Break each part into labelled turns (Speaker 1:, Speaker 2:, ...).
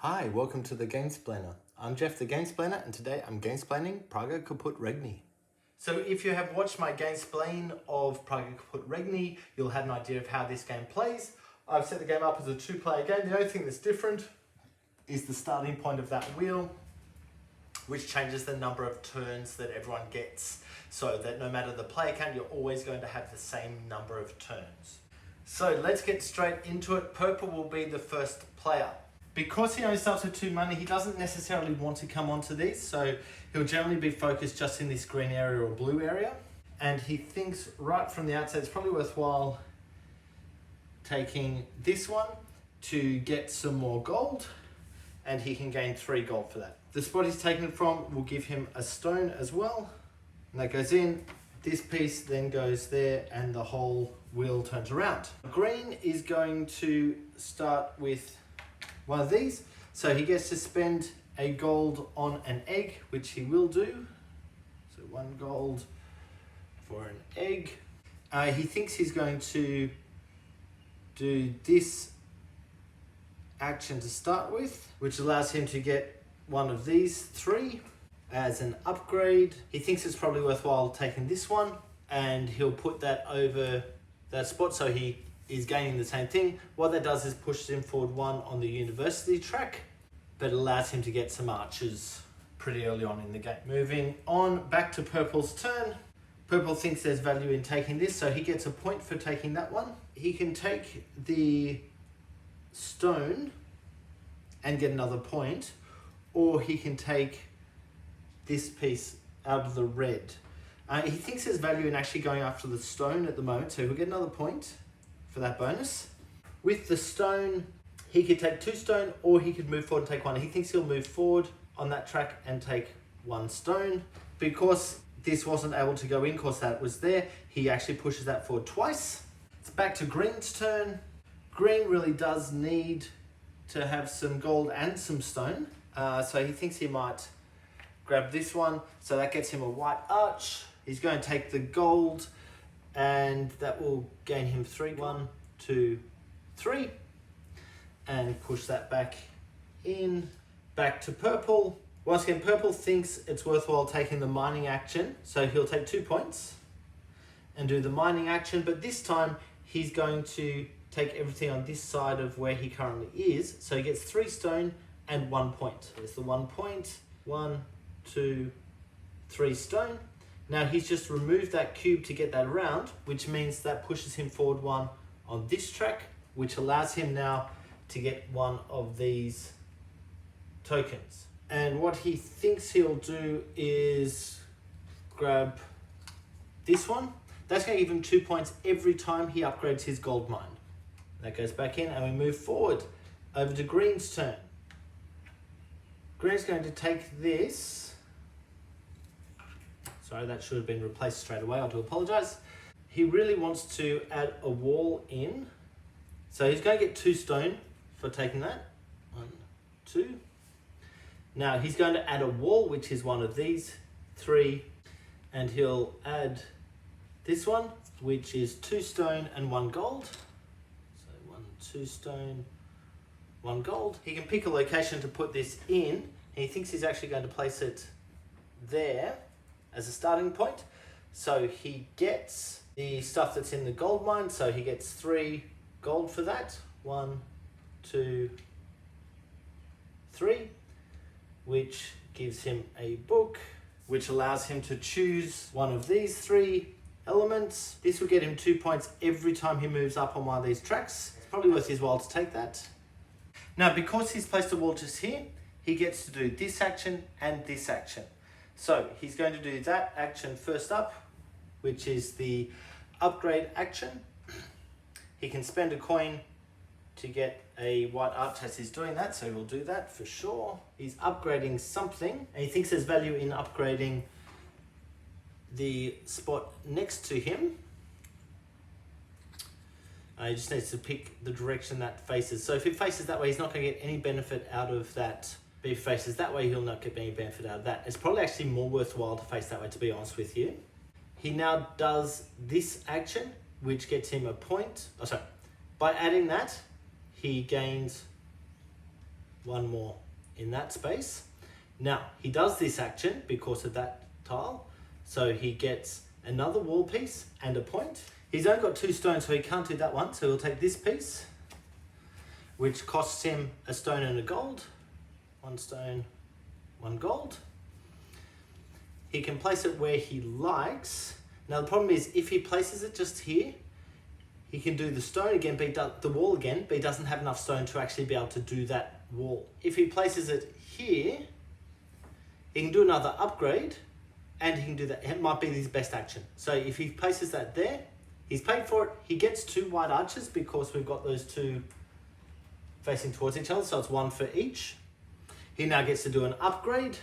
Speaker 1: Hi, welcome to the Gamesplainer. I'm Jeff the Gamesplainer, and today I'm gamesplaining Praga Caput Regni. So if you have watched my gamesplain of Praga Caput Regni, you'll have an idea of how this game plays. I've set the game up as a two-player game. The only thing that's different is the starting point of that wheel, which changes the number of turns that everyone gets, so that no matter the player count, you're always going to have the same number of turns. So let's get straight into it. Purple will be the first player. Because he only starts with 2 money, he doesn't necessarily want to come onto these, so he'll generally be focused just in this green area or blue area. And he thinks right from the outset it's probably worthwhile taking this one to get some more gold, and he can gain 3 gold for that. The spot he's taken it from will give him a stone as well, and that goes in. This piece then goes there, and the whole wheel turns around. Green is going to start with one of these, so he gets to spend a gold on an egg, which he will do. So 1 gold for an egg. He thinks he's going to do this action to start with, which allows him to get one of these 3 as an upgrade. He thinks it's probably worthwhile taking this one, and he'll put that over that spot, so he is gaining the same thing. What that does is pushes him forward 1 on the university track, but allows him to get some archers pretty early on in the game. Moving on back to Purple's turn. Purple thinks there's value in taking this, so he gets a point for taking that one. He can take the stone and get another point, or he can take this piece out of the red. He thinks there's value in actually going after the stone at the moment, so he'll get another point for that bonus. With the stone, he could take 2 stone, or he could move forward and take 1. He thinks he'll move forward on that track and take 1 stone. Because this wasn't able to go in, because that was there, he actually pushes that forward twice. It's back to Green's turn. Green really does need to have some gold and some stone, so he thinks he might grab this one, so that gets him a white arch. He's going to take the gold, and that will gain him 3. 1, 2, 3, and push that back in. Back to Purple. Once again, Purple thinks it's worthwhile taking the mining action, so he'll take 2 points and do the mining action, but this time he's going to take everything on this side of where he currently is, so he gets 3 stone and 1 point. There's the 1 point. 1, 2, 3 stone. Now he's just removed that cube to get that around, which means that pushes him forward 1 on this track, which allows him now to get 1 of these tokens. And what he thinks he'll do is grab this one. That's going to give him 2 points every time he upgrades his gold mine. That goes back in, and we move forward over to Green's turn. Green's going to take this. Sorry, that should have been replaced straight away. I do apologize. He really wants to add a wall in. So he's going to get 2 stone for taking that. 1, 2. Now he's going to add a wall, which is one of these 3. And he'll add this one, which is 2 stone and 1 gold. So 1, 2 stone, 1 gold. He can pick a location to put this in. And he thinks he's actually going to place it there as a starting point. So he gets the stuff that's in the gold mine, so he gets 3 gold for that. 1, 2, 3, which gives him a book, which allows him to choose one of these 3 elements. This will get him 2 points every time he moves up on one of these tracks. It's probably worth his while to take that. Now, because he's placed a wall just here, he gets to do this action and this action. So he's going to do that action first up, which is the upgrade action. He can spend a coin to get a white arch as he's doing that, so he'll do that for sure. He's upgrading something, and he thinks there's value in upgrading the spot next to him. He just needs to pick the direction that faces. So if it faces that way, he's not going to get any benefit out of that. But if he faces that way, he'll not get any benefit out of that. It's probably actually more worthwhile to face that way, to be honest with you. He now does this action, which gets him a point. Oh, sorry. By adding that, he gains one more in that space. Now, he does this action because of that tile, so he gets another wall piece and a point. He's only got 2 stones, so he can't do that one, so he'll take this piece, which costs him a stone and a gold. 1 stone, 1 gold. He can place it where he likes. Now the problem is, if he places it just here, he can do the stone again, but the wall again, but he doesn't have enough stone to actually be able to do that wall. If he places it here, he can do another upgrade, and he can do that. It might be his best action. So if he places that there, he's paid for it. He gets 2 white arches because we've got those 2 facing towards each other, so it's 1 for each. He now gets to do an upgrade,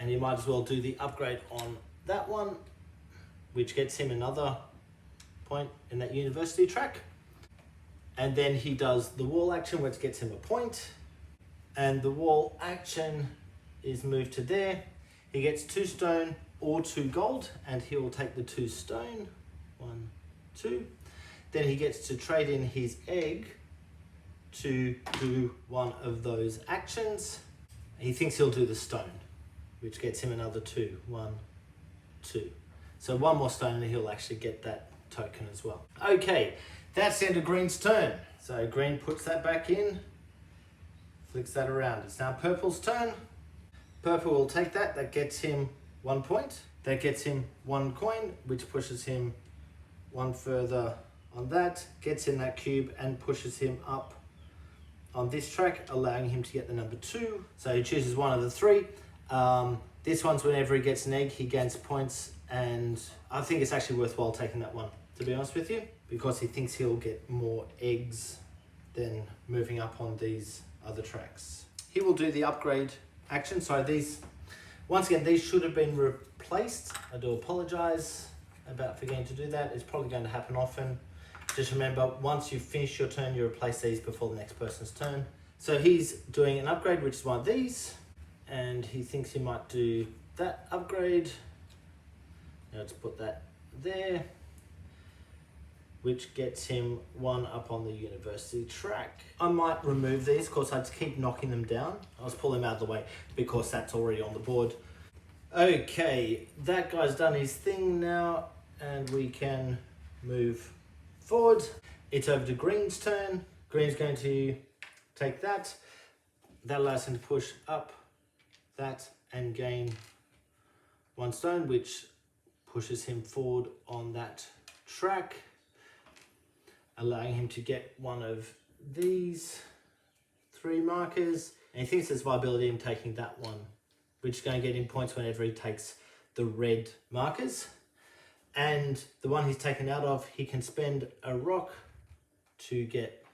Speaker 1: and he might as well do the upgrade on that one, which gets him another point in that university track. And then he does the wall action, which gets him a point, and the wall action is moved to there. He gets 2 stone or 2 gold, and he will take the 2 stone. 1, 2. Then he gets to trade in his egg to do one of those actions. He thinks he'll do the stone, which gets him another 2. 1, 2. So 1 more stone and he'll actually get that token as well. Okay, that's the end of green's turn. So green puts that back in, flicks that around. It's now purple's turn. Purple will take that. That gets him 1 point. That gets him 1 coin, which pushes him 1 further on that. Gets in that cube and pushes him up on this track, allowing him to get the number 2. So he chooses one of the 3. This one's whenever he gets an egg, he gains points, and I think it's actually worthwhile taking that one, to be honest with you, because he thinks he'll get more eggs than moving up on these other tracks. He will do the upgrade action. So these, once again, these should have been replaced. I do apologize about forgetting to do that. It's probably going to happen often. Just remember, once you finish your turn, you replace these before the next person's turn. So he's doing an upgrade, which is one of these, and he thinks he might do that upgrade. Now let's put that there, which gets him 1 up on the university track. I might remove these because I just keep knocking them down. I'll just pull them out of the way because that's already on the board. Okay, that guy's done his thing now, and we can move forward. It's over to green's turn. Green's going to take that. That allows him to push up that and gain 1 stone, which pushes him forward on that track, allowing him to get one of these 3 markers. And he thinks there's viability in taking that one, which is going to get him points whenever he takes the red markers. And the one he's taken out of, he can spend a rock to get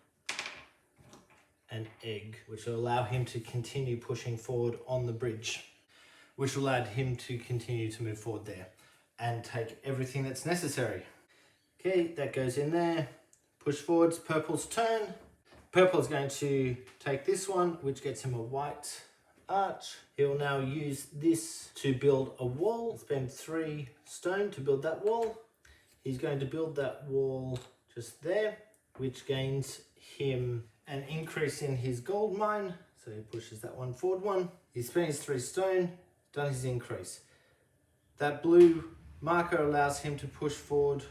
Speaker 1: an egg, which will allow him to continue pushing forward on the bridge, which will allow him to continue to move forward there and take everything that's necessary. Okay, that goes in there. Push forwards, purple's turn. Purple's going to take this one, which gets him a white arch. He'll now use this to build a wall. Spend 3 stone to build that wall. He's going to build that wall just there, which gains him an increase in his gold mine. So he pushes that one forward 1. He spent his 3 stone, done his increase. That blue marker allows him to push forward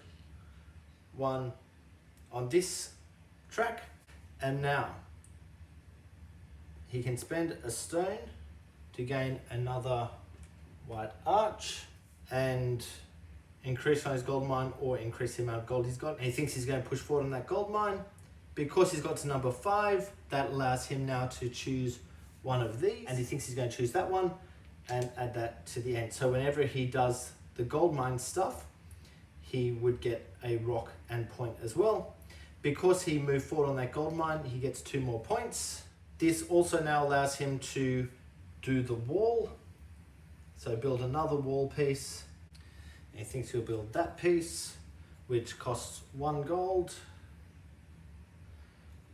Speaker 1: 1 on this track. And now he can spend a stone to gain another white arch and increase on his gold mine or increase the amount of gold he's got. And he thinks he's going to push forward on that gold mine. Because he's got to number 5, that allows him now to choose one of these. And he thinks he's going to choose that one and add that to the end. So whenever he does the gold mine stuff, he would get a rock and point as well. Because he moved forward on that gold mine, he gets 2 more points. This also now allows him to do the wall. So build another wall piece. And he thinks he'll build that piece, which costs 1 gold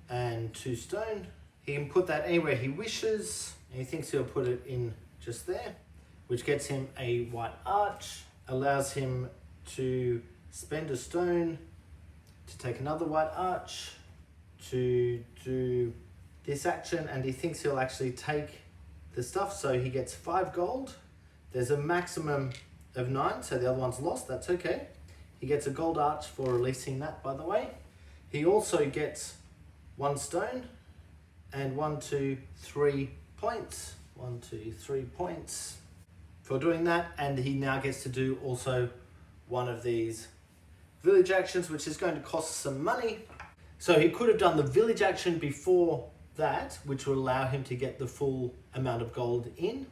Speaker 1: and 2 stone. He can put that anywhere he wishes. And he thinks he'll put it in just there, which gets him a white arch, allows him to spend a stone to take another white arch, to do this action and he thinks he'll actually take the stuff, so he gets 5 gold. There's a maximum of 9, so the other one's lost, that's okay. He gets a gold arch for releasing that, by the way. He also gets 1 stone and 1, 2, 3 points. 1, 2, 3 points for doing that, and he now gets to do also one of these village actions, which is going to cost some money. So he could have done the village action before that, which would allow him to get the full amount of gold in.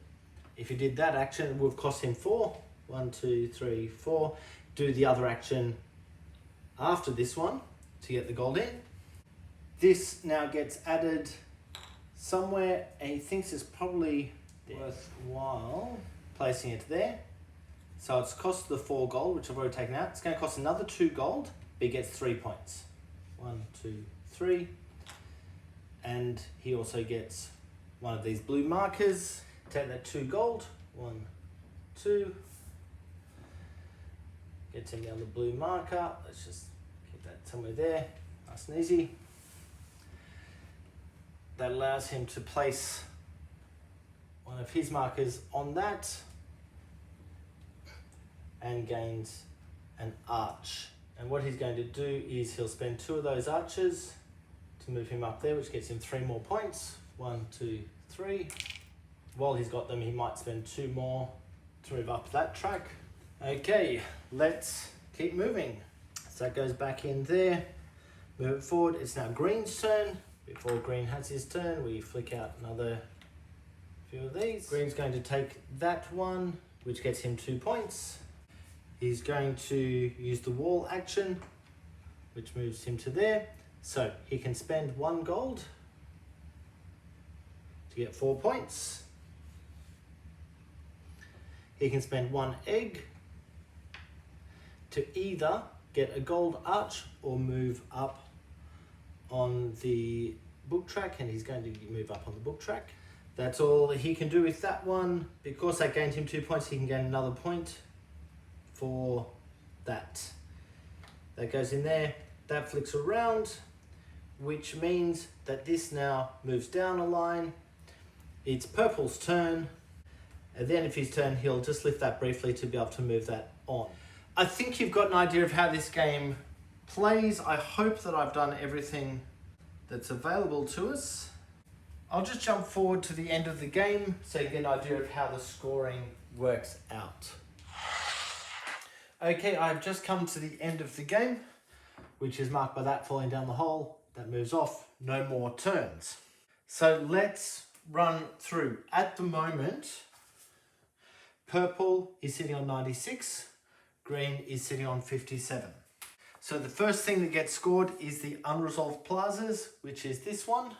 Speaker 1: If he did that action, it would have cost him 4. 1, 2, 3, 4. Do the other action after this one to get the gold in. This now gets added somewhere, and he thinks it's probably worthwhile placing it there. So it's cost the 4 gold, which I've already taken out. It's going to cost another 2 gold, but he gets 3 points. 1, 2, 3. And he also gets one of these blue markers. Take that 2 gold. 1, 2. Gets him down the blue marker. Let's just keep that somewhere there. Nice and easy. That allows him to place one of his markers on that and gains an arch. And what he's going to do is he'll spend 2 of those arches to move him up there, which gets him 3 more points. 1, 2, 3. While he's got them, he might spend 2 more to move up that track. Okay, let's keep moving. So that goes back in there. Move it forward. It's now Green's turn. Before Green has his turn, we flick out another few of these. Green's going to take that one, which gets him 2 points. He's going to use the wall action, which moves him to there. So he can spend 1 gold to get 4 points. He can spend 1 egg to either get a gold arch or move up on the book track, and he's going to move up on the book track. That's all he can do with that one. Because I gained him 2 points, he can gain another point for that. That goes in there. That flicks around, which means that this now moves down a line. It's Purple's turn. At the end of his turn, he'll just lift that briefly to be able to move that on. I think you've got an idea of how this game plays. I hope that I've done everything that's available to us. I'll just jump forward to the end of the game so you get an idea of how the scoring works out. Okay, I've just come to the end of the game, which is marked by that falling down the hole. That moves off. No more turns. So let's run through. At the moment, Purple is sitting on 96. Green is sitting on 57. So the first thing that gets scored is the unresolved plazas, which is this one.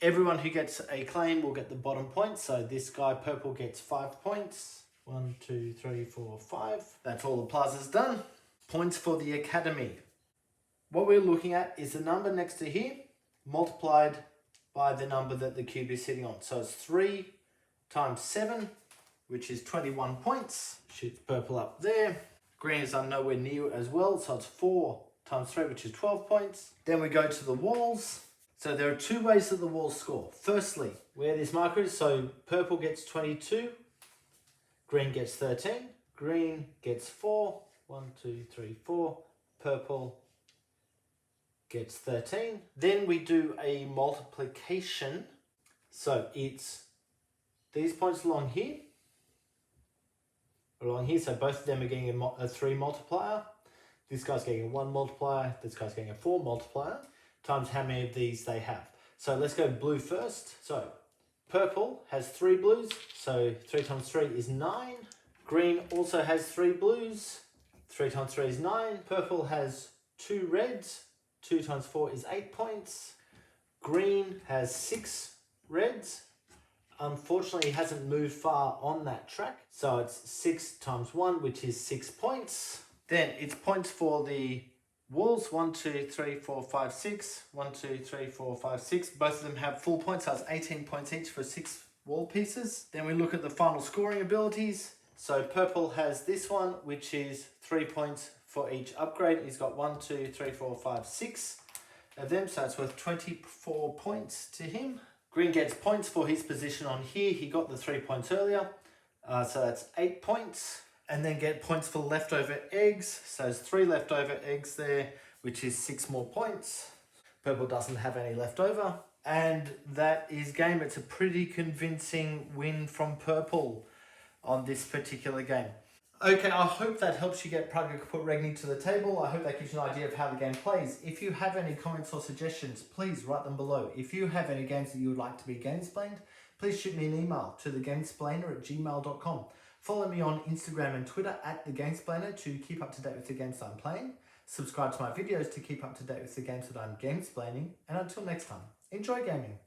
Speaker 1: Everyone who gets a claim will get the bottom point. So this guy, Purple, gets 5 points. 1, 2, 3, 4, 5. That's all the plazas done. Points for the academy. What we're looking at is the number next to here multiplied by the number that the cube is sitting on. So it's 3 times 7, which is 21 points. Shoots Purple up there. Green is nowhere near as well, so it's 4 times 3, which is 12 points. Then we go to the walls. So there are 2 ways that the walls score. Firstly, where this marker is, so Purple gets 22, Green gets 13, Green gets 4, 1, 2, 3, 4, Purple gets 13. Then we do a multiplication. So it's these points along here, so both of them are getting a 3 multiplier. This guy's getting a 1 multiplier, this guy's getting a 4 multiplier, times how many of these they have. So let's go blue first. So Purple has 3 blues, so 3 times 3 is 9. Green also has 3 blues, 3 times 3 is 9. Purple has 2 reds, 2 times 4 is 8 points. Green has 6 reds. Unfortunately, he hasn't moved far on that track. So it's 6 times 1, which is 6 points. Then it's points for the walls. 1, 2, 3, 4, 5, 6. 1, 2, 3, 4, 5, 6. Both of them have full points. So it's 18 points each for 6 wall pieces. Then we look at the final scoring abilities. So Purple has this one, which is 3 points for each upgrade. He's got 1, 2, 3, 4, 5, 6. of them, so it's worth 24 points to him. Green gets points for his position on here. He got the 3 points earlier, so that's 8 points. And then get points for leftover eggs, so there's 3 leftover eggs there, which is 6 more points. Purple doesn't have any left over. And that is game. It's a pretty convincing win from purple on this particular game. Okay, I hope that helps you get Praga Caput Regni to the table. I hope that gives you an idea of how the game plays. If you have any comments or suggestions, please write them below. If you have any games that you would like to be Gamesplaned, please shoot me an email to thegamesplainer@gmail.com. Follow me on Instagram and Twitter @thegamesplainer to keep up to date with the games that I'm playing. Subscribe to my videos to keep up to date with the games that I'm gamesplaining. And until next time, enjoy gaming.